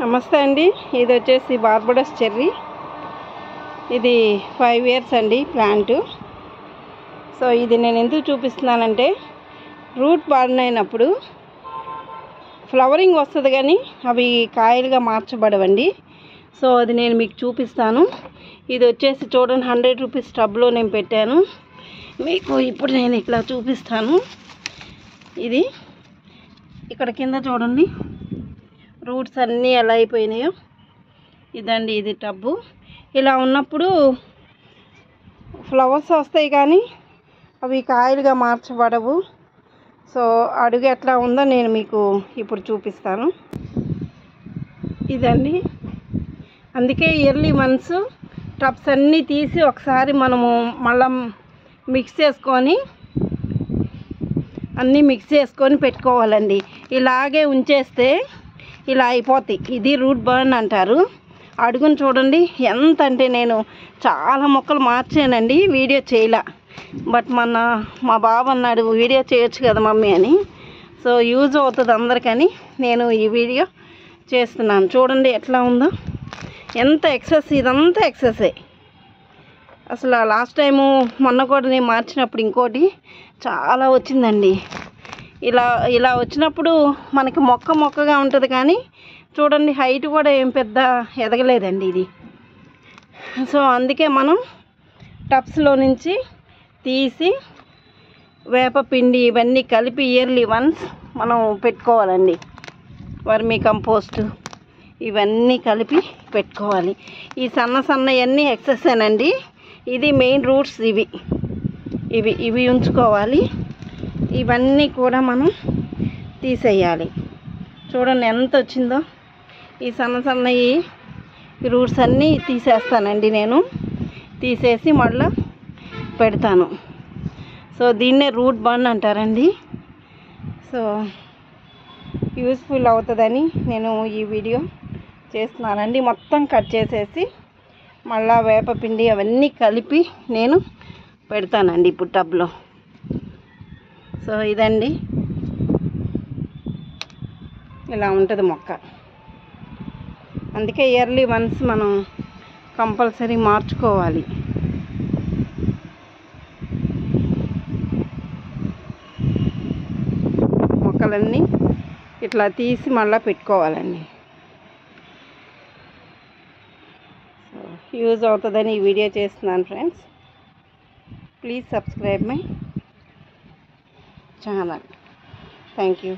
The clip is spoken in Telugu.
నమస్తే అండి. ఇది వచ్చేసి బార్బడోస్ చెర్రీ. ఇది 5 ఇయర్స్ అండి ప్లాంట్. సో ఇది నేను ఎందుకు చూపిస్తున్నానంటే రూట్ బాడినప్పుడు ఫ్లవరింగ్ వస్తుంది కానీ అవి కాయలుగా మార్చబడవండి. సో అది నేను మీకు చూపిస్తాను. ఇది వచ్చేసి చూడండి 100 రూపీస్ టబ్లో నేను పెట్టాను మీకు. ఇప్పుడు నేను ఇట్లా చూపిస్తాను. ఇది ఇక్కడ కింద చూడండి రూట్స్ అన్నీ ఎలా అయిపోయినాయో. ఇదండి ఇది టబ్బు. ఇలా ఉన్నప్పుడు ఫ్లవర్స్ వస్తాయి కానీ అవి కాయలుగా మార్చబడవు. సో అడుగు ఎట్లా ఉందో నేను మీకు ఇప్పుడు చూపిస్తాను. ఇదండి, అందుకే ఇయర్లీ వన్స్ టబ్స్ అన్నీ తీసి ఒకసారి మనము మళ్ళీ మిక్స్ చేసుకొని అన్నీ మిక్స్ చేసుకొని పెట్టుకోవాలండి. ఇలాగే ఉంచేస్తే ఇలా అయిపోతాయి. ఇది రూట్ బర్న్ అంటారు. అడుగును చూడండి ఎంత అంటే నేను చాలా మొక్కలు మార్చానండి, వీడియో చేయలే. బట్ మా బాబు అన్నాడు వీడియో చేయొచ్చు కదా మమ్మీ అని. సో యూజ్ అవుతుంది అందరికని నేను ఈ వీడియో చేస్తున్నాను. చూడండి ఎట్లా ఉందో, ఎంత ఎక్సెస్, ఇదంతా ఎక్సెసే. అసలు లాస్ట్ టైము మొన్న కూడా నేను మార్చినప్పుడు ఇంకోటి చాలా వచ్చిందండి. ఇలా వచ్చినప్పుడు మనకి మొక్కగా ఉంటుంది కానీ చూడండి హైట్ కూడా ఏం పెద్ద ఎదగలేదండి ఇది. సో అందుకే మనం టబ్స్లో నుంచి తీసి వేపపిండి ఇవన్నీ కలిపి ఇయర్లీ వన్స్ మనం పెట్టుకోవాలండి. వర్మీ కంపోస్ట్ ఇవన్నీ కలిపి పెట్టుకోవాలి. ఈ సన్నవన్నీ ఎక్సెసేనండి. ఇది మెయిన్ రూట్స్ ఇవి ఉంచుకోవాలి. ఇవన్నీ కూడా మనం తీసేయాలి. చూడండి ఎంత వచ్చిందో. ఈ సన్నవి రూట్స్ అన్నీ తీసేస్తానండి నేను. తీసేసి మళ్ళీ పెడతాను. సో దీన్నే రూట్ బర్న్ అంటారండి. సో యూస్ఫుల్ అవుతుందని నేను ఈ వీడియో చేస్తున్నానండి. మొత్తం కట్ చేసేసి మళ్ళీ వేపపిండి అవన్నీ కలిపి నేను పెడతానండి ఇప్పుడు టబ్లో. సో ఇదండి, ఇలా ఉంటుంది మొక్క. అందుకే ఇయర్లీ వన్స్ మనం కంపల్సరీ మార్చుకోవాలి. మొక్కలన్నీ ఇట్లా తీసి మళ్ళీ పెట్టుకోవాలండి. సో యూజ్ అవుతుందని ఈ వీడియో చేస్తున్నాను friends. Please subscribe my channel. Thank you.